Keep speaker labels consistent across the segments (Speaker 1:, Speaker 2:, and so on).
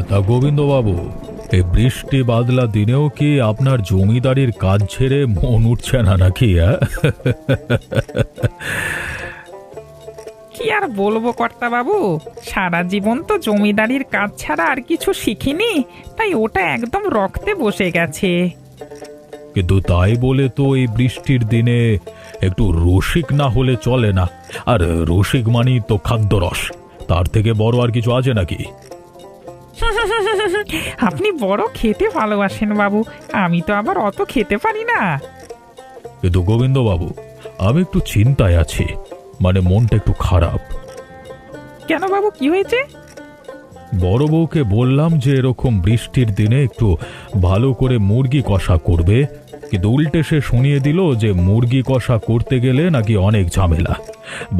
Speaker 1: তা গোবিন্দবাবু, এই বৃষ্টি বাদলা দিনেও কি আপনার জমিদারির কাজ ছেড়ে মন উঠছে না নাকি?
Speaker 2: কি আর বলবো কর্তা বাবু, সারা জীবন তো জমিদারির কাজ ছাড়া আর কিছু শিখিনি, তাই ওটা একদম রক্তে বসে গেছে।
Speaker 1: কিন্তু তাই বলে তো এই বৃষ্টির দিনে একটু রসিক না হলে চলে না। আর রসিক মানেই তো খাদ্যরস, তার থেকে বড় আর কিছু আছে নাকি?
Speaker 2: আপনি বড় খেতে ভালোবাসেন বাবু, আমি তো আবার অত খেতে পারি না।
Speaker 1: কিন্তু গোবিন্দবাবু, আমি একটু চিন্তায় আছি, মানে মনটা একটু খারাপ।
Speaker 2: কেন বাবু, কি হয়েছে?
Speaker 1: বড় বউকে বললাম যে এরকম বৃষ্টির দিনে একটু ভালো করে মুরগি কষা করবে, কিন্তু উল্টে সে শুনিয়ে দিল যে মুরগি কষা করতে গেলে নাকি অনেক ঝামেলা,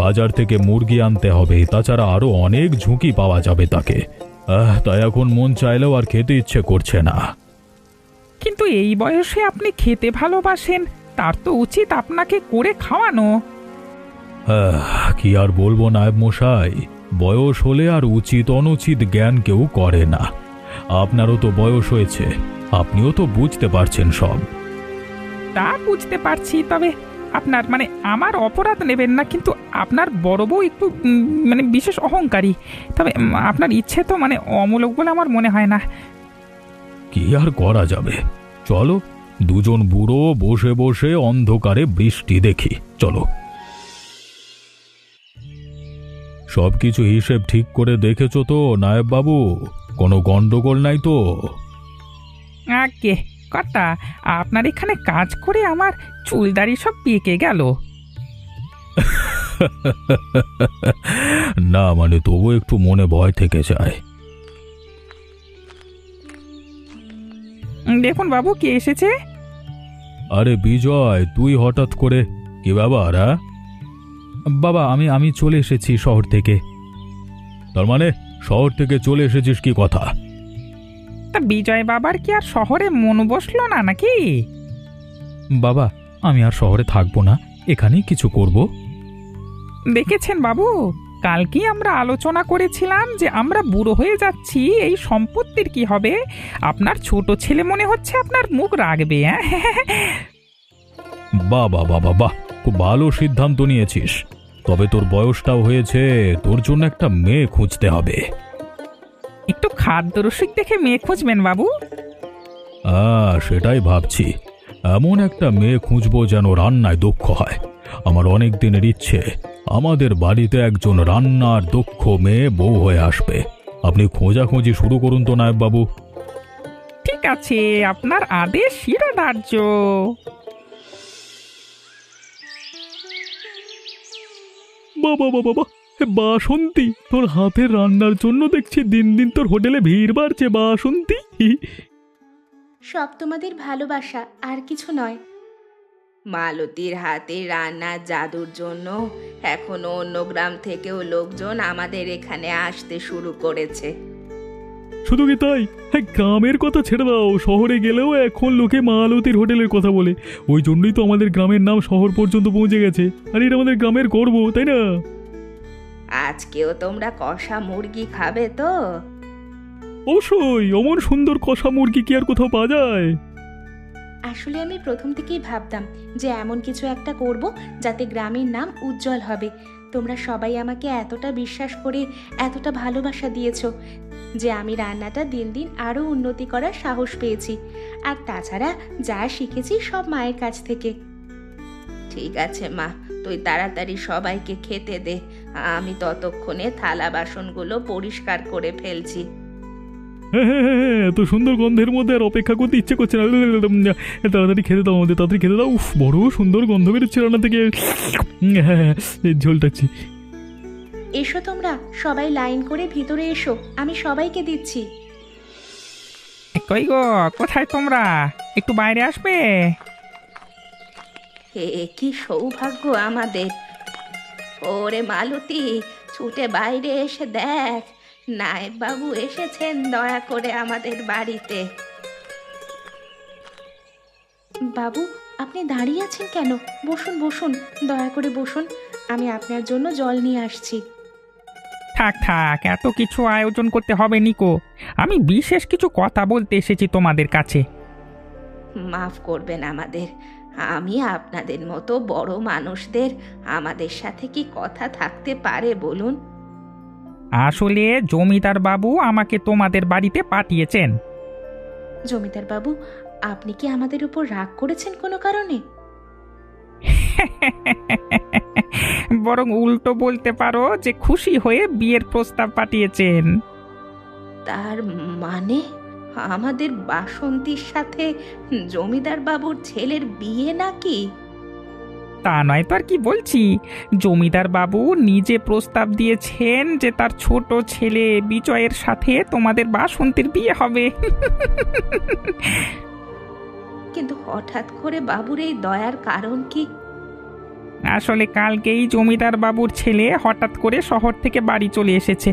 Speaker 1: বাজার থেকে মুরগি আনতে হবে, তাছাড়া আরো অনেক ঝুঁকি পাওয়া যাবে তাকে। তাই এখন মন চাইলেও আর খেতে ইচ্ছে করছে না।
Speaker 2: কিন্তু এই বয়সে আপনি খেতে ভালোবাসেন, তার তো উচিত আপনাকে করে খাওয়ানো।
Speaker 1: কি আর বলবো নায়েব মশাই, বয়স হলে আর উচিত অনুচিত জ্ঞান কেউ করে না। আপনারও তো বয়স হয়েছে, আপনিও তো বুঝতে পারছেন সব।
Speaker 2: তা বুঝতে পারছি, তবে আপনার মানে আমার অপরাধ নেবেন না, কিন্তু আপনার বড় বউ একটু মানে বিশেষ অহংকারী, তবে আপনার ইচ্ছে তো মানে অমূলক বলে আমার মনে হয় না।
Speaker 1: কি আর করা যাবে, চলো দুজন বুড়ো বসে বসে অন্ধকারে বৃষ্টি দেখি, চলো। সবকিছু হিসেব ঠিক করে দেখেছো তো নায়েব বাবু? কোনো গন্ডগোল নাই তো?
Speaker 2: আগে কর্তা, আপনার এখানে কাজ করে আমার চুলদাড়ি সব পেকে গেল।
Speaker 1: না মানে তবু একটু মনে ভয় থেকে যায়।
Speaker 2: দেখুন বাবু, কে এসেছে?
Speaker 1: আরে বিজয়, তুই হঠাৎ করে, কি ব্যাপার? বাবা, আমি আমি চলে এসেছি শহর থেকে। তার মানে শহর থেকে চলে এসেছিস, কি কথা?
Speaker 2: তা বিজয় বাবার কি আর শহরে মন বসলো না নাকি?
Speaker 1: বাবা, আমি আর শহরে থাকবো না, এখানেই কিছু করব।
Speaker 2: দেখেছেন বাবু, কালকেই আমরা আলোচনা করেছিলাম যে আমরা বুড়ো হয়ে যাচ্ছি, এই সম্পত্তির কি হবে। আপনার ছোট ছেলে মনে হচ্ছে আপনার মুখ রাখবে।
Speaker 1: বাহ বাহ বাহ বাহ বাহ, খুব ভালো সিদ্ধান্ত নিয়েছিস। তবে তোর বয়সটাও হয়েছে, তোর জন্য একটা মেয়ে খুঁজতে হবে।
Speaker 2: একটু খাদ্যরসিক দেখে মেয়ে খুঁজবেন বাবু।
Speaker 1: সেটাই ভাবছি, এমন একটা মেয়ে খুঁজবো যেন রান্নায় দক্ষ হয়। আমার অনেক দিনের ইচ্ছে, আমাদের বাড়িতে একজন রান্নার দক্ষ মেয়ে বউ হয়ে আসবে। আপনি খোঁজাখুঁজি শুরু করুন তো নায়েব বাবু।
Speaker 2: ঠিক আছে, আপনার আদেশ শিরোধার্য।
Speaker 3: বাবা বাবা বাবা, বাসন্তী, তোর হাতের রান্নার জন্য দেখছি দিন দিন তোর হোটেলে ভিড় বাড়ছে বাসন্তী।
Speaker 4: সব তোমাদের ভালোবাসা, আর কিছু নয়। মালতীর হাতে রান্নার জাদুর জন্য এখন অন্য গ্রাম থেকেও লোকজন আমাদের এখানে আসতে শুরু করেছে।
Speaker 3: শুধু কি তাই, হ্যাঁ, গ্রামের কথা ছেড়ে দাও, শহরে গেলেও এখন লোকে মালতীর হোটেলের কথা বলে। ওই জন্যই তো আমাদের গ্রামের নাম শহর পর্যন্ত পৌঁছে গেছে। আর এটা আমাদের গ্রামের গর্ব, তাই না?
Speaker 4: আজকেও তোমরা কষা মুরগি খাবে তো?
Speaker 3: অবশ্যই, অমন সুন্দর কষা মুরগি কি আর কোথাও পাওয়া যায়?
Speaker 4: আসলে আমি প্রথম থেকেই ভাবতাম যে এমন কিছু একটা করব যাতে গ্রামের নাম উজ্জ্বল হবে। তোমরা সবাই আমাকে এতটা বিশ্বাস করে এতটা ভালোবাসা দিয়েছো যে আমি রান্নাটা দিন দিন আরও উন্নতি করার সাহস পেয়েছি। আর তাছাড়া যা শিখেছি সব মায়ের কাছ থেকে। ঠিক আছে মা, তুই তাড়াতাড়ি সবাইকে খেতে দে, আমি ততক্ষণে থালা বাসনগুলো পরিষ্কার করে ফেলছি।
Speaker 3: হ্যাঁ হ্যাঁ হ্যাঁ হ্যাঁ, এত সুন্দর গন্ধের মধ্যে আর অপেক্ষা করতে ইচ্ছে করছে না। তাড়াতাড়ি খেতে দাও আমাদের, তাড়াতাড়ি খেতে দাও। উফ, বড় সুন্দর গন্ধ বেরোচ্ছে রান্না থেকে। হ্যাঁ হ্যাঁ, ঝোলটাচ্ছি।
Speaker 4: এসো তোমরা সবাই লাইন করে ভিতরে এসো, আমি সবাইকে দিচ্ছি।
Speaker 2: কই গো, কোথায় তোমরা? একটু বাইরে আসবে?
Speaker 4: কি সৌভাগ্য আমাদের। ওরে মালতী, ছুটে বাইরে এসে দেখ, নায়েব বাবু এসেছেন দয়া করে আমাদের বাড়িতে। বাবু, আপনি দাঁড়িয়ে আছেন কেন? বসুন বসুন, দয়া করে বসুন, আমি আপনার জন্য জল নিয়ে আসছি।
Speaker 2: থাক থাক, এত কিছু আয়োজন করতে হবে নিকো। আমি বিশেষ কিছু কথা বলতে এসেছি তোমাদের কাছে।
Speaker 4: মাফ করবেন আমাদের। আমি আপনাদের মতো বড় মানুষদের আমাদের সাথে কি কথা থাকতে পারে বলুন?
Speaker 2: আসলে জমিদার বাবু আমাকে তোমাদের বাড়িতে পাঠিয়েছেন।
Speaker 4: জমিদার বাবু, আপনি কি আমাদের উপর রাগ করেছেন কোনো কারণে?
Speaker 2: বরং উল্টো বলতে পারো যে খুশি হয়ে বিয়ের প্রস্তাব পাঠিয়েছেন।
Speaker 4: তার মানে আমাদের বাসন্তীর সাথে জমিদার বাবুর ছেলের বিয়ে নাকি?
Speaker 2: তা নয় তো আর কি বলছি, জমিদার বাবু নিজে প্রস্তাব দিয়েছেন যে তার ছোট ছেলে বিজয়ের সাথে তোমাদের বাসন্তীর বিয়ে হবে।
Speaker 4: কিন্তু হঠাৎ করে বাবুর এই দয়ার কারণ কি?
Speaker 2: আসলে কালকেই জমিদার বাবুর ছেলে হঠাৎ করে শহর থেকে বাড়ি চলে এসেছে,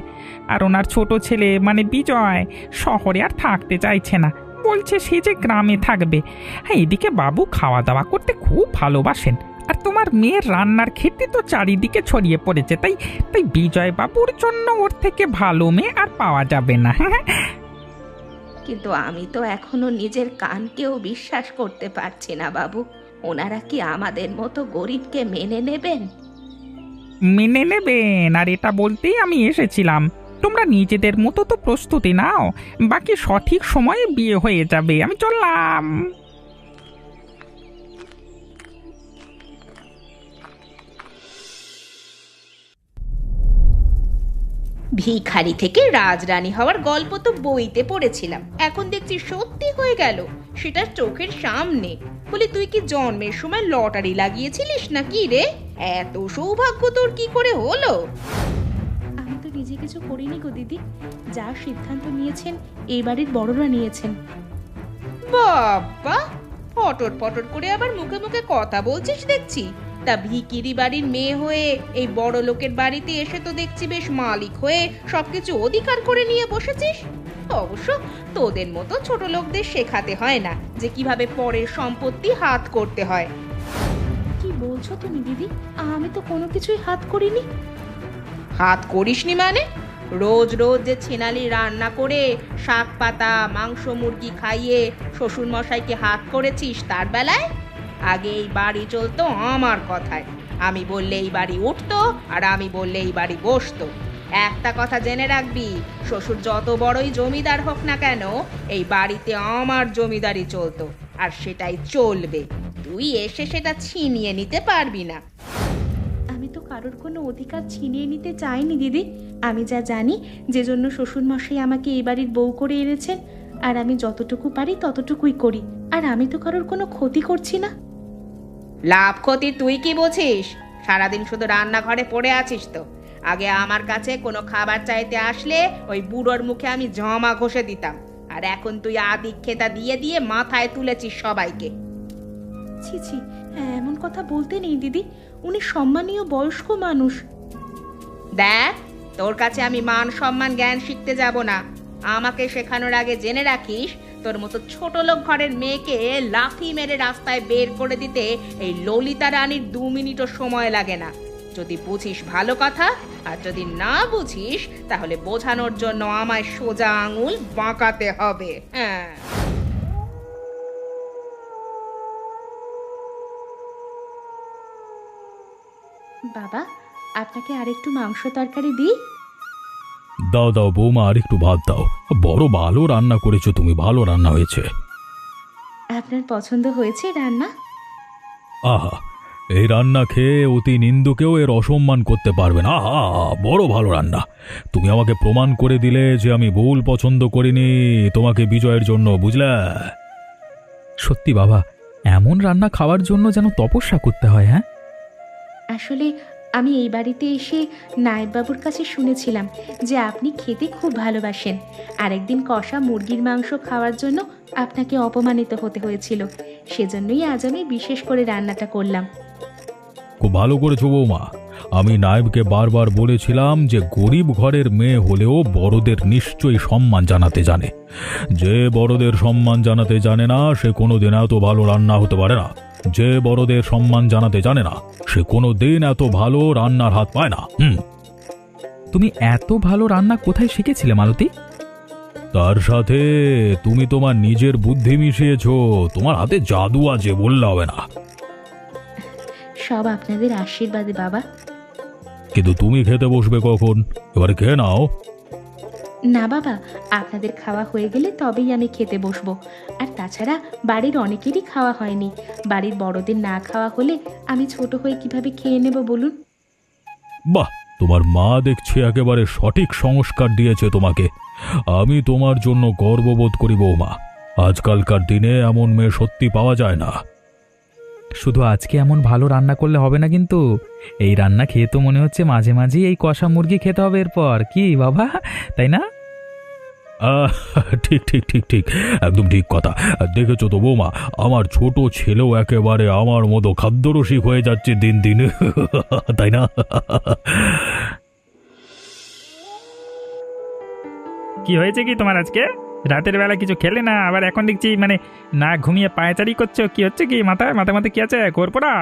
Speaker 2: আর ওনার ছোট ছেলে মানে বিজয় শহরে আর থাকতে চাইছে না, বলছে সে যে গ্রামে থাকবে। হ্যাঁ, এদিকে বাবু খাওয়া দাওয়া করতে খুব ভালোবাসেন, আর তোমার মেয়ের রান্নার খ্যাতি তো চারিদিকে ছড়িয়ে পড়েছে, তাই তাই বিজয় বাবুর জন্য ওর থেকে ভালো মেয়ে আর পাওয়া যাবে না।
Speaker 4: কিন্তু আমি তো এখনো নিজের কানকেও বিশ্বাস করতে পারছি না বাবু। ওনারা কি আমাদের মতো গরিবকে মেনে নেবেন?
Speaker 2: মেনে নেবেন, আর এটা বলতেই আমি এসেছিলাম। তোমরা নিজেদের মতো তো প্রস্তুতি নাও, বাকি সঠিক সময়ে বিয়ে হয়ে যাবে। আমি চললাম।
Speaker 4: ভিখারি থেকে রাজরানী হওয়ার গল্প তো বইতে পড়েছিলাম, এখন দেখছি সত্যি হয়ে গেল, সেটা চোখের সামনে। বলি, তুই কি জন্মের সময় লটারি লাগিয়েছিলিস নাকি রে? এত সৌভাগ্য তোর কি করে হলো? আমি তো নিজে কিছু করিনি গো দিদি, যা সিদ্ধান্ত নিয়েছেন এই বাড়ির বড়রা নিয়েছেন। বাবা, পটর পটর করে আবার মুখে মুখে কথা বলছিস দেখছি। তা ভিকিরি বাড়ির মেয়ে হয়ে এই বড় লোকের বাড়িতে এসে তো দেখছি বেশ মালিক হয়ে সবকিছু অধিকার করে নিয়ে বসেছিস। অবশ্য তোদের মতো ছোট লোকদের শেখাতে হয় না যে কিভাবে পরের সম্পত্তি হাত করতে হয়। কি বলছো তুমি দিদি? আমি তো কোনো কিছুই হাত করিনি। হাত করিসনি মানে? রোজ রোজ যে ছেনালি রান্না করে শাক পাতা মাংস মুরগি খাইয়ে শ্বশুর মশাইকে হাত করেছিস তার বেলায়? আগে এই বাড়ি চলতো আমার কথায়, আমি বললে এই বাড়ি উঠতো আর আমি বললে এই বাড়ি বসতো। একটা কথা জেনে রাখবি, শ্বশুর যত বড়ই জমিদার হোক না কেন, এই বাড়িতে আমার জমিদারি চলতো আর সেটাই চলবে। তুই এসে সেটা ছিনিয়ে নিতে পারবি না। আমি তো কারোর কোনো অধিকার ছিনিয়ে নিতে চাইনি দিদি। আমি যা জানি, যে জন্য শ্বশুর মশাই আমাকে এই বাড়ির বউ করে এনেছেন, আর আমি যতটুকু পারি ততটুকুই করি, আর আমি তো কারোর কোনো ক্ষতি করছি না। লাভ ক্ষতি তুই কি বুঝিস? সারাদিন শুধু রান্নাঘরে পড়ে আছিস তো। আগে আমার কাছে কোনো খাবার চাইতে আসলে ওই বুড়োর মুখে আমি জমা ঘষে দিতাম, আর এখন তুই আদিক্ষেতা দিয়ে দিয়ে মাথায় তুলেছিস সবাইকে। ছি ছি, এমন কথা বলতে নেই দিদি, উনি সম্মানীয় বয়স্ক মানুষ। দেখ, তোর কাছে আমি মান সম্মান জ্ঞান শিখতে যাব না। আমাকে শেখানোর আগে জেনে রাখিস, তোর মতো ছোট লোক ঘরের মেয়েকে লাফি মেরে রাস্তায় বের করে দিতে এই ললিতা রানীর 2 মিনিটও সময় লাগে না। যদি বুঝিস ভালো কথা, আর যদি না বুঝিস তাহলে বোঝানোর জন্য আমায় সোজা আঙুল বাঁকাতে হবে। হ্যাঁ। বাবা, আপনাকে আরেকটু মাংস তরকারি দিই?
Speaker 1: দাও দাও বৌমা, আর একটু ভাত দাও। বড় ভালো রান্না করেছো তুমি, ভালো রান্না হয়েছে।
Speaker 4: আপনার পছন্দ হয়েছে রান্না?
Speaker 1: আহা, এই রান্না খেয়ে অতি নিন্দুকেও এর অসম্মান করতে পারবে না। আহা, বড় ভালো রান্না। তুমি আমাকে প্রমাণ করে দিলে যে আমি ভুল পছন্দ করিনি তোমাকে বিজয়ের জন্য, বুঝলে?
Speaker 3: সত্যি বাবা, এমন রান্না খাওয়ার জন্য যেন তপস্যা করতে হয়। হ্যাঁ,
Speaker 4: আসলে আমি এই বাড়িতে এসে নায়েববাবুর কাছে শুনেছিলাম যে আপনি খেতে খুব ভালোবাসেন। আরেকদিন কষা মুরগির মাংস খাওয়ার জন্য আপনাকে অপমানিত হতে হয়েছিল, সেজন্যই আজ আমি বিশেষ করে রান্নাটা করলাম।
Speaker 1: খুব ভালো করেছো বৌমা। আমি নায়েবকে বারবার বলেছিলাম যে গরিব ঘরের মেয়ে হলেও বড়দের নিশ্চয়ই সম্মান জানাতে জানে। যে বড়দের সম্মান জানাতে জানে না সে কোনোদিন এত ভালো রান্না হতে পারে না। যে বড়দের সম্মান জানাতে জানে না সে কোনোদিন এত ভালো রান্নার হাত পায় না।
Speaker 2: তুমি এত ভালো রান্না কোথায় শিখেছিলে মালতী?
Speaker 1: তার সাথে তুমি তোমার নিজের বুদ্ধি মিশিয়েছো। তোমার হাতে জাদু আছে, বললে হবে না।
Speaker 4: সব আপনাদের আশীর্বাদে বাবা।
Speaker 1: কিন্তু তুমি খেতে বসবে কখন? এবারে খেয়ে নাও।
Speaker 4: না বাবা, আপনাদের খাওয়া হয়ে গেলে তবেই আমি খেতে বসবো। আর তাছাড়া বাড়ির অনেকেরই খাওয়া হয়নি। বাড়ির বড়দের না খাওয়া হলে আমি ছোট হয়ে কিভাবে খেয়ে নেব বলুন?
Speaker 1: বাহ, তোমার মা দেখছি একেবারে সঠিক সংস্কার দিয়েছে তোমাকে। আমি তোমার জন্য গর্ববোধ করি বৌমা। আজকালকার দিনে এমন মেয়ে সত্যি পাওয়া যায় না।
Speaker 2: শুধু আজকে এমন ভালো রান্না করলে হবে না, কিন্তু এই রান্না খেয়ে তো মনে হচ্ছে মাঝে মাঝেই এই কষা মুরগি খেতে হবে এরপর, কি বাবা, তাই না?
Speaker 1: আহ, ঠিক ঠিক ঠিক ঠিক, একদম ঠিক কথা। দেখেছো তো বৌমা, আমার ছোট ছেলেও একেবারে আমার মতো খাদ্যরসিক হয়ে যাচ্ছে দিন দিন, তাই না?
Speaker 2: কি হয়েছে কি তোমার আজকে? রাতের বেলা কিছু খেলে না, আবার এখন দেখছি মানে না ঘুমিয়ে পায়চারি করছো। কি হচ্ছে কি? মাথায় মাথায় মাথায় কি আছে? কোরপোড়া?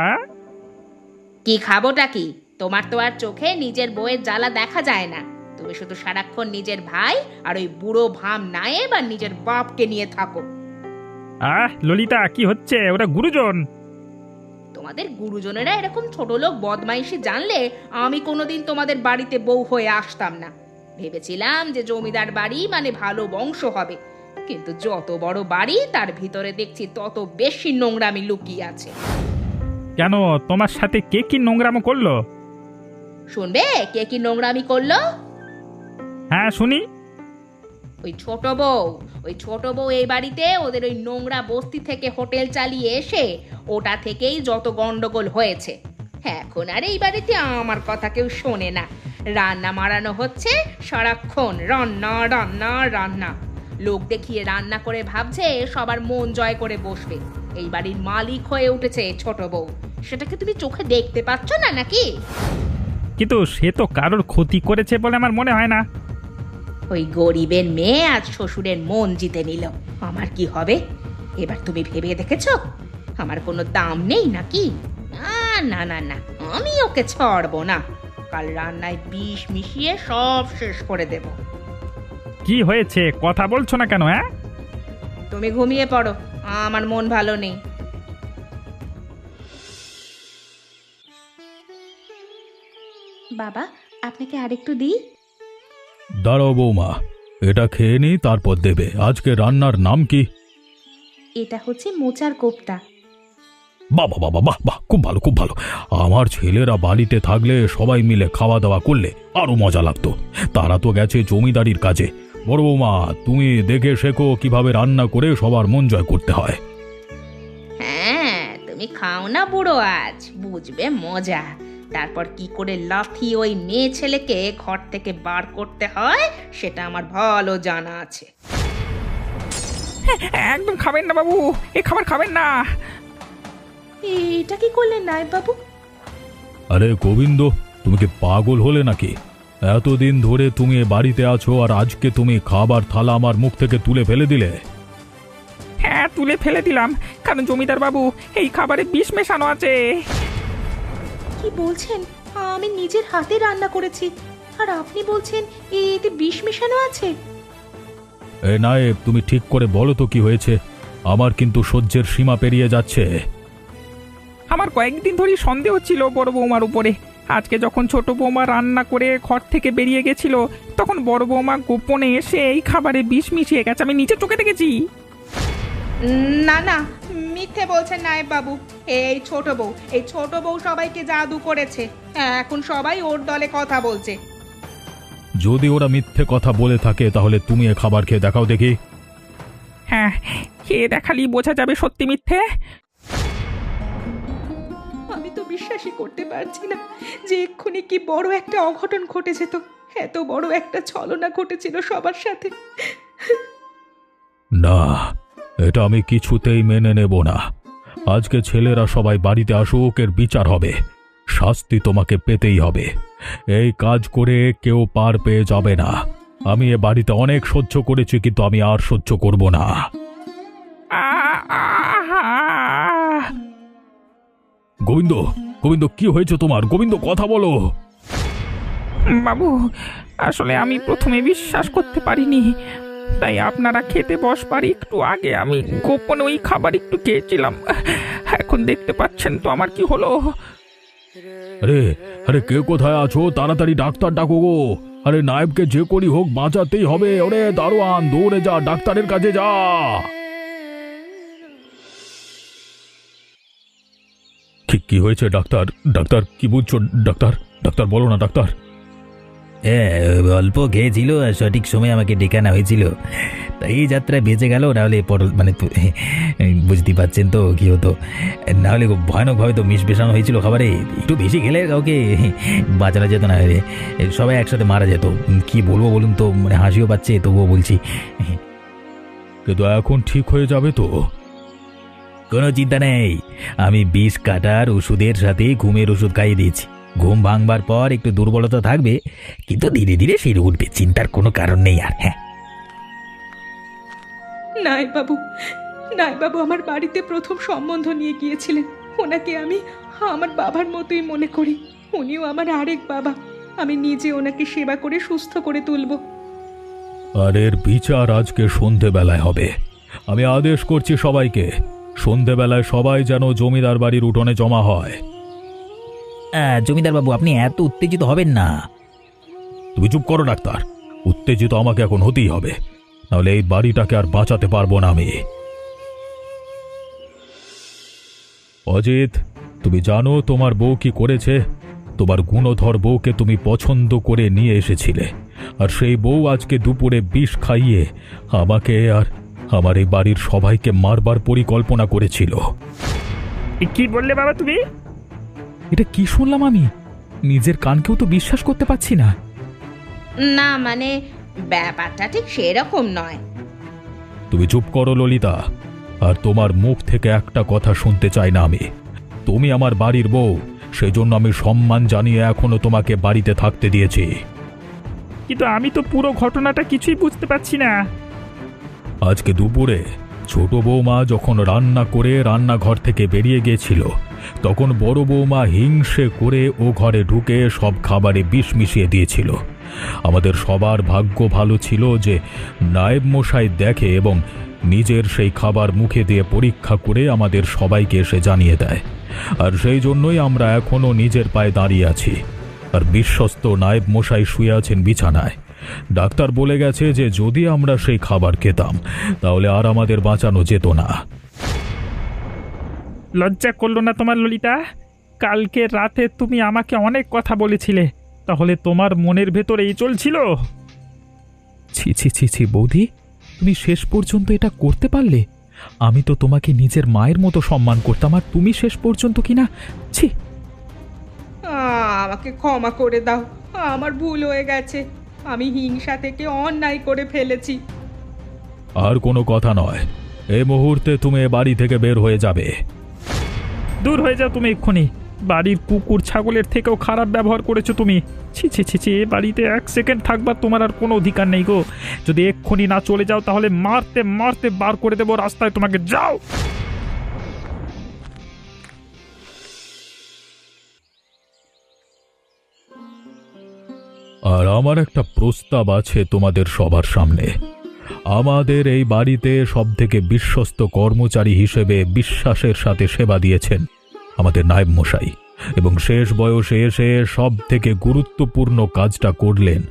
Speaker 4: কি খাবোটা কি? তোমার তো আর চোখে নিজের বউয়ের জ্বালা দেখা যায় না। তুমি শুধু সারাক্ষণ নিজের ভাই আর ওই বুড়ো ভাম নায়েব আর নিজের বাপকে নিয়ে থাকো।
Speaker 2: ললিতা, কি হচ্ছে? ওরা গুরুজন।
Speaker 4: তোমাদের গুরুজনেরা এরকম ছোট লোক বদমাইশি জানলে আমি কোনোদিন তোমাদের বাড়িতে বউ হয়ে আসতাম না। ভেবেছিলাম যে জমিদার বাড়ি মানে ভালো বংশ হবে, কিন্তু যত বড় বাড়ি তার ভিতরে দেখছি তত বেশি নোংরামি লুকিয়ে আছে।
Speaker 2: কেন, তোমার সাথে কে কি নোংরামো করলো?
Speaker 4: শুনবে কে কি নোংরামি করলো?
Speaker 2: হ্যাঁ, শুনি।
Speaker 4: ওই ছোট বউ এই বাড়িতে ওদের ওই নোংরা বস্তি থেকে হোটেল চালিয়ে এসে ওটা থেকেই যত গন্ডগোল হয়েছে। এখন আর এই বাড়িতে আমার কথা কেউ শোনে না। রান্না মারানো হচ্ছে সারাক্ষণ, রান্না রান্না রান্না। লোক দেখিয়ে রান্না করে ভাবছে সবার মন জয় করে বসবে। এই বাড়ির মালিক হয়ে উঠেছে ছোট বউ। সেটাকে তুমি চোখে দেখতে পাচ্ছ না নাকি?
Speaker 2: কিন্তু সে তো কারোর ক্ষতি করেছে বলে আমার মনে হয় না।
Speaker 4: ওই গরিবের মেয়ে আজ শ্বশুরের মন জিতে নিল, আমার কি হবে? এবার তুমি ভেবে দেখেছো আমার কোনো দাম নেই নাকি? না না না না, আমি ওকে ছাড়বো না। কাল রান্নায় বিষ মিশিয়ে সব শেষ করে দেব।
Speaker 2: কি হয়েছে? কথা বলছো না কেন? হ্যাঁ,
Speaker 4: তুমি ঘুমিয়ে পড়ো, আমার মন ভালো নেই। বাবা, আপনাকে আরেকটু দিই?
Speaker 1: দাঁড়াও বৌমা, এটা খেয়ে নি, তারপর দেবে। আজকে রান্নার নাম কি?
Speaker 4: এটা হচ্ছে মোচার কোপ্তা।
Speaker 1: বাহ বাহ বাহ বাহ বাহ, খুব ভালো খুব ভালো। আমার ছেলেরা বাড়িতে থাকলে সবাই মিলে খাওয়া দাওয়া করলে আরো মজা লাগতো। তারা তো গেছে জমিদারির কাজে। বড় বৌমা, তুমি দেখে শেখো কিভাবে রান্না করে সবার মন জয় করতে হয়।
Speaker 4: হ্যাঁ, তুমি খাও না বুড়ো, আজ বুঝবে মজা। তারপর কি করে লাথি ওই মেয়ে ছেলেকে ঘর থেকে বার করতে হয় সেটা আমার ভালো জানা আছে।
Speaker 2: একদম খাবেন না বাবু, এই খাবার খাবেন না।
Speaker 4: এটা কি করলেন নায়েব বাবু?
Speaker 1: আরে গোবিন্দ, তুমি কি পাগল হলে নাকি? এতদিন ধরে তুমি এ বাড়িতে আছো আর আজকে তুমি খাবার থালা আমার মুখ থেকে তুলে ফেলে দিলে?
Speaker 2: হ্যাঁ, তুলে ফেলে দিলাম, কারণ জমিদার বাবু এই খাবারে বিষ মেশানো আছে।
Speaker 4: কি বলছেন? আমি নিজের হাতে রান্না করেছি আর আপনি বলছেন এতে বিষ মেশানো আছে?
Speaker 1: এ নায়েব, তুমি ঠিক করে বলো তো কি হয়েছে? আমার কিন্তু সহ্যের সীমা পেরিয়ে যাচ্ছে।
Speaker 2: আমার কয়েকদিন ধরেই সন্দেহ ছিল বড় বৌমার উপরে। আজকে যখন ছোট বৌমা রান্না করে ঘর থেকে বেরিয়ে গেছিল, তখন বড় বৌমা গোপনে এসে এই খাবারে বিষ মিশিয়ে গেছে। আমি নিজে চোখে দেখেছি।
Speaker 4: না না, মিথ্যে বলছেন নায়েব বাবু। এই ছোট বউ সবাইকে জাদু করেছে। এখন সবাই ওর দলে কথা বলছে।
Speaker 1: যদি ওরা মিথ্যে কথা বলে থাকে তাহলে তুমি এ খাবার খেয়ে দেখাও দেখি।
Speaker 2: হ্যাঁ, খেয়ে দেখালি বোঝা যাবে সত্যি মিথ্যে।
Speaker 4: আমি তো বিশ্বাসই করতে পারছি না যে এক্ষুনি কি বড় একটা অঘটন ঘটেছে। তো এত বড় একটা ছলনা ঘটেছিল সবার সাথে।
Speaker 1: না, এটা আমি কিছুতেই মেনে নেব না। আজকে ছেলেরা সবাই বাড়িতে আসুক, এর বিচার হবে। শাস্তি তোমাকে পেতেই হবে। এই কাজ করে কেউ পার পেয়ে যাবে না। আমি এ বাড়িতে অনেক সহ্য করেছি, কিন্তু আমি আর সহ্য করব না। গোবিন্দ, গোবিন্দ, কি হয়েছে তোমার? গোবিন্দ, কথা বলো।
Speaker 2: বাবু, আসলে আমি প্রথমে বিশ্বাস করতে পারিনি, তাই আপনারা খেতে বসবার একটু আগে আমি গোপনে ওই খাবার একটু খেয়েছিলাম। এখন দেখতে পাচ্ছেন তো আমার কি হলো।
Speaker 1: আরে আরে কে কোথায় আছো? তাড়াতাড়ি ডাক্তার ডাকো গো। আরে নায়েবকে যে করি হোক বাঁচাতেই হবে। ওরে দারোয়ান, দৌড়ে যা, ডাক্তারের কাছে যা। কি হয়েছে ডাক্তার? ডাক্তার কি বুঝছো? ডাক্তার ডাক্তার বলো না ডাক্তার।
Speaker 5: হ্যাঁ, অল্প খেয়েছিল আর সঠিক সময় আমাকে ডেকে আনা হয়েছিল, তাই এই যাত্রায় বেঁচে গেল। নাহলে মানে বুঝতেই পারছেন তো কি হতো। নাহলে খুব ভয়ানকভাবে তো মিশবেশানো হয়েছিল খাবারে। একটু বেশি খেলে কাউকে বাঁচানো যেত না, সবাই একসাথে মারা যেত। কি বলবো বলুন তো, মানে হাসিও পাচ্ছে, তবুও বলছি।
Speaker 1: কিন্তু এখন ঠিক হয়ে যাবে তো?
Speaker 5: কোনো চিন্তা নেই, আমি বিষ কাটার ওষুধের সাথে ঘুমের ওষুধ খাইয়ে দিয়েছি। ঘুম ভাঙবার পর একটু দুর্বলতা থাকবে, কিন্তু ধীরে ধীরে সেরে উঠবে, চিন্তার কোনো কারণ নেই আর। হ্যাঁ,
Speaker 4: নাইবাবু, নাইবাবু আমার বাড়িতে প্রথম সম্বন্ধ নিয়ে গিয়েছিলেন। ওনাকে আমি আমার বাবার মতোই মনে করি। উনিও আমার আরেক বাবা। আমি নিজে ওনাকে সেবা করে সুস্থ করে তুলব।
Speaker 1: আর এর বিচার আজকে সন্ধেবেলায় হবে। আমি আদেশ করছি সবাইকে, সন্ধেবেলায় সবাই যেন জমিদার বাড়ির উঠোনে জমা হয়।
Speaker 5: জমিদার বাবু, আপনি এত উত্তেজিত হবেন না।
Speaker 1: তুমি চুপ করো ডাক্তার। উত্তেজিত আমাকে এখন হতেই হবে, নাহলে এই বাড়িটাকে আর বাঁচাতে পারবো না আমি। অজিত, তুমি জানো তোমার বউ কি করেছে? তোমার গুণধর বউকে তুমি পছন্দ করে নিয়ে এসেছিলে, আর সেই বউ আজকে দুপুরে বিষ খাইয়ে আমাকে আর আমার এই বাড়ির সবাইকে মারবার পরিকল্পনা করেছিল।
Speaker 2: কি বললে বাবা তুমি?
Speaker 3: এটা কি শুনলাম আমি? নিজের কানকেও তো বিশ্বাস করতে পারছি না।
Speaker 4: না মানে ব্যাপারটা ঠিক সেরকম নয়।
Speaker 1: তুমি চুপ করো ললিতা, আর তোমার মুখ থেকে একটা কথা শুনতে চাই না আমি। তুমি আমার বাড়ির বউ, সেজন্য আমি সম্মান জানিয়ে এখনো তোমাকে বাড়িতে থাকতে দিয়েছি।
Speaker 2: কিন্তু আমি তো পুরো ঘটনাটা কিছুই বুঝতে পারছি না।
Speaker 1: আজকে দুপুরে ছোট বৌমা যখন রান্না করে রান্নাঘর থেকে বেরিয়ে গিয়েছিল, তখন বড় বৌমা হিংসে করে ও ঘরে ঢুকে সব খাবারে বিষ মিশিয়ে দিয়েছিল। আমাদের সবার ভাগ্য ভালো ছিল যে নায়েব মশাই দেখে এবং নিজের সেই খাবার মুখে দিয়ে পরীক্ষা করে আমাদের সবাইকে এসে জানিয়ে দেয়। আর সেই জন্যই আমরা এখনো নিজের পায়ে দাঁড়িয়ে আছি। আর বিশ্বস্ত নায়েব মশাই শুয়ে আছেন বিছানায়। ডাক্তার বলে গেছে যে যদি আমরা সেই খাবার খেতাম তাহলে আর আমাদের বাঁচানো যেত না।
Speaker 2: লজ্জা করলো না তোমার ললিতা? কালকে রাতে তুমি আমাকে অনেক কথা বলেছিলে, তাহলে তোমার মনের ভেতর এই চলছিল?
Speaker 3: ছি ছি ছি ছি বৌদি, তুমি শেষ পর্যন্ত এটা করতে পারলে? আমি তো তোমাকে নিজের মায়ের মতো সম্মান করতাম, আর তুমি শেষ পর্যন্ত কিনা ছি।
Speaker 4: আমাকে ক্ষমা করে দাও, আমার ভুল হয়ে গেছে। আমি হিংসা থেকে অন্যায় করে ফেলেছি।
Speaker 1: আর কোনো কথা নয়, এই মুহূর্তে তুমি এ বাড়ি থেকে বের হয়ে যাবে।
Speaker 2: দূর হয়ে যাও তুমি এক্ষুনি। বাড়ির কুকুর ছাগলের থেকেও খারাপ ব্যবহার করেছো তুমি। ছি ছি ছি ছি, বাড়িতে এক সেকেন্ড থাকবার তোমার আর কোনো অধিকার নেই গো। যদি এক্ষুনি না চলে যাও তাহলে মারতে মারতে বার করে দেবো রাস্তায় তোমাকে। যাও।
Speaker 1: আর আমার একটা প্রস্তাব আছে তোমাদের সবার সামনে। আমাদের এই বাড়িতে সবথেকে বিশ্বস্ত কর্মচারী হিসেবে বিশ্বাসের সাথে সেবা দিয়েছেন আমাদের নায়েব মশাই, এবং শেষ বয়সে এসে সব থেকে গুরুত্বপূর্ণ কাজটা করলেন,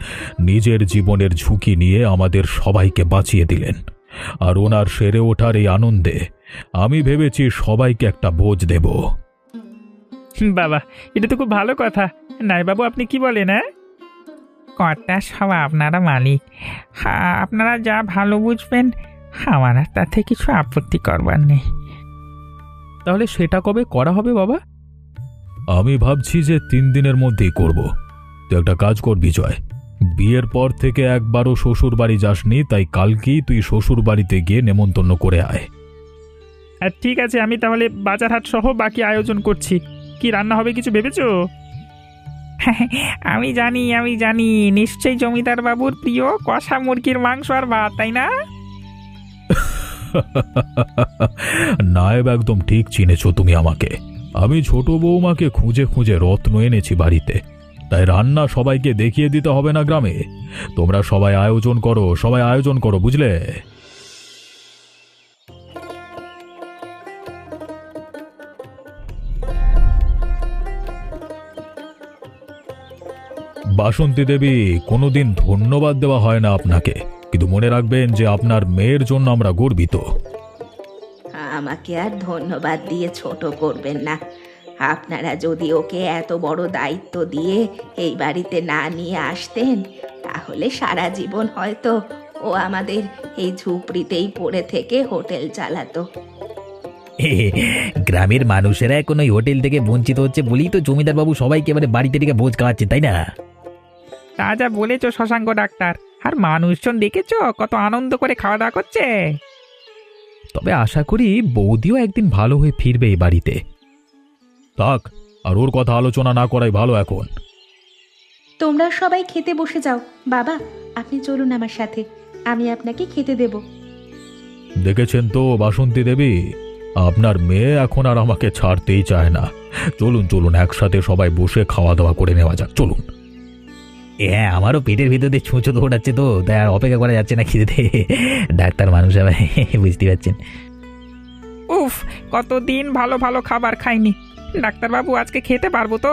Speaker 1: নিজের জীবনের ঝুঁকি নিয়ে আমাদের সবাইকে বাঁচিয়ে দিলেন। আর ওনার সেরে ওঠার এই আনন্দে আমি ভেবেছি সবাইকে একটা ভোজ দেব।
Speaker 2: বাবা, এটা তো খুব ভালো কথা। নাই বাবু, আপনি কি বলেন? হ্যাঁ, কর্তা সব আপনারা মালিক, আপনারা যা ভালো বুঝবেন, আমার আর তাতে কিছু আপত্তি করবার নেই।
Speaker 3: তাহলে সেটা কবে করা হবে বাবা?
Speaker 1: আমি ভাবছি যে 3 দিনের মধ্যেই করব। তুই একটা কাজ কর বিজয়, বিয়ের পর থেকে একবারও শ্বশুর বাড়ি যাসনি, তাই কালকেই তুই শ্বশুর বাড়িতে গিয়ে নেমন্তন্ন করে আয়।
Speaker 2: আর ঠিক আছে, আমি তাহলে বাজার হাট সহ বাকি আয়োজন করছি। কি রান্না হবে কিছু ভেবেছো? আমি জানি, নিশ্চয়ই জমিদার বাবুর প্রিয় কষা মুরগির মাংস আর ভাত, তাই না?
Speaker 1: নায়েব, একদম ঠিক চিনেছো তুমি আমাকে। আমি ছোট বৌমাকে খুঁজে খুঁজে রত্ন এনেছি বাড়িতে। তাই রান্না সবাইকে দেখিয়ে দিতে হবে না গ্রামে। তোমরা সবাই আয়োজন করো, সবাই আয়োজন করো, বুঝলে? বাসন্তী দেবী, কোনোদিন ধন্যবাদ দেওয়া হয় না আপনাকে, কিন্তু মনে রাখবেন যে আপনার মেয়ের জন্য আমরা গর্বিত।
Speaker 4: আমাকে আর ধন্যবাদ দিয়ে ছোট করবেন না। আপনারা যদি ওকে এত বড় দায়িত্ব দিয়ে এই বাড়িতে না নিয়ে আসতেন, তাহলে সারা জীবন হয়তো ও আমাদের এই ঝুপড়িতেই পড়ে থেকে হোটেল চালাতো।
Speaker 5: গ্রামের মানুষেরা এখন ওই হোটেল থেকে বঞ্চিত হচ্ছে বলেই তো জমিদার বাবু সবাইকে এবারে বাড়িতে ডেকে ভোজ খাওয়াচ্ছে, তাই না?
Speaker 2: তা যা বলেছো শশাঙ্ক ডাক্তার, আর মানুষজন দেখেছো কত আনন্দ করে খাওয়া দাওয়া করছে।
Speaker 1: তবে আশা করি বৌদিও একদিন ভালো হয়ে ফিরবে এই বাড়িতে। থাক, আর ওর কথা আলোচনা না করাই ভালো এখন।
Speaker 4: তোমরা সবাই খেতে বসে যাও। বাবা, আপনি চলুন আমার সাথে, আমি আপনাকে খেতে দেব।
Speaker 1: দেখেছেন তো বাসন্তী দেবী, আপনার মেয়ে এখন আর আমাকে ছাড়তেই চায় না। চলুন চলুন, একসাথে সবাই বসে খাওয়া দাওয়া করে নেওয়া যাক, চলুন।
Speaker 5: হ্যাঁ, আমারও পেটের ভিতর দিয়ে ছুঁচো দৌড়াচ্ছে, তো তাই আর অপেক্ষা করা যাচ্ছে না খিদেতে। ডাক্তার মানুষ হবে, বুঝতে পারছেন।
Speaker 2: উফ, কতদিন ভালো ভালো খাবার খাইনি। ডাক্তারবাবু, আজকে খেতে পারবো তো?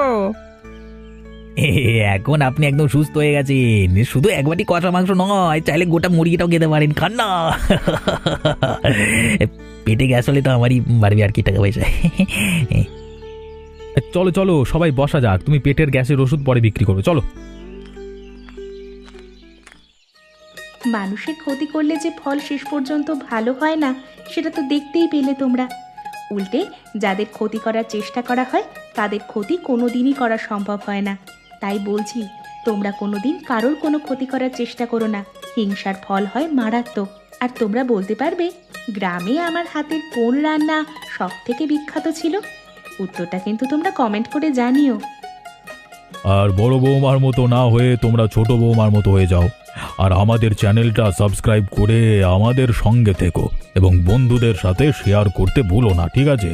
Speaker 5: এখন আপনি একদম সুস্থ হয়ে গেছেন, শুধু এক বাটি কষা মাংস নয়, চাইলে গোটা মুরগিটাও খেতে পারেন, খান না। পেটে গ্যাস হলে তো আমারই বাড়বে আর কি টাকা পয়সা।
Speaker 1: চলো চলো, সবাই বসা যাক। তুমি পেটের গ্যাসের ওষুধ পরে বিক্রি করবে, চলো।
Speaker 4: মানুষের ক্ষতি করলে যে ফল শেষ পর্যন্ত ভালো হয় না, সেটা তো দেখতেই পেলে তোমরা। উল্টে যাদের ক্ষতি করার চেষ্টা করা হয়, তাদের ক্ষতি কোনোদিনই করা সম্ভব হয় না। তাই বলছি, তোমরা কোনোদিন কারোর কোনো ক্ষতি করার চেষ্টা করো না। হিংসার ফল হয় মারাত্মক। আর তোমরা বলতে পারবে, গ্রামে আমার হাতের কোন রান্না সব থেকে বিখ্যাত ছিল? উত্তরটা কিন্তু তোমরা কমেন্ট করে জানিও।
Speaker 1: আর বড় বৌমার মতো না হয়ে তোমরা ছোট বৌমার মতো হয়ে যাও। আর আমাদের চ্যানেলটা সাবস্ক্রাইব করে আমাদের সঙ্গে থেকো এবং বন্ধুদের সাথে শেয়ার করতে ভুলো না, ঠিক আছে?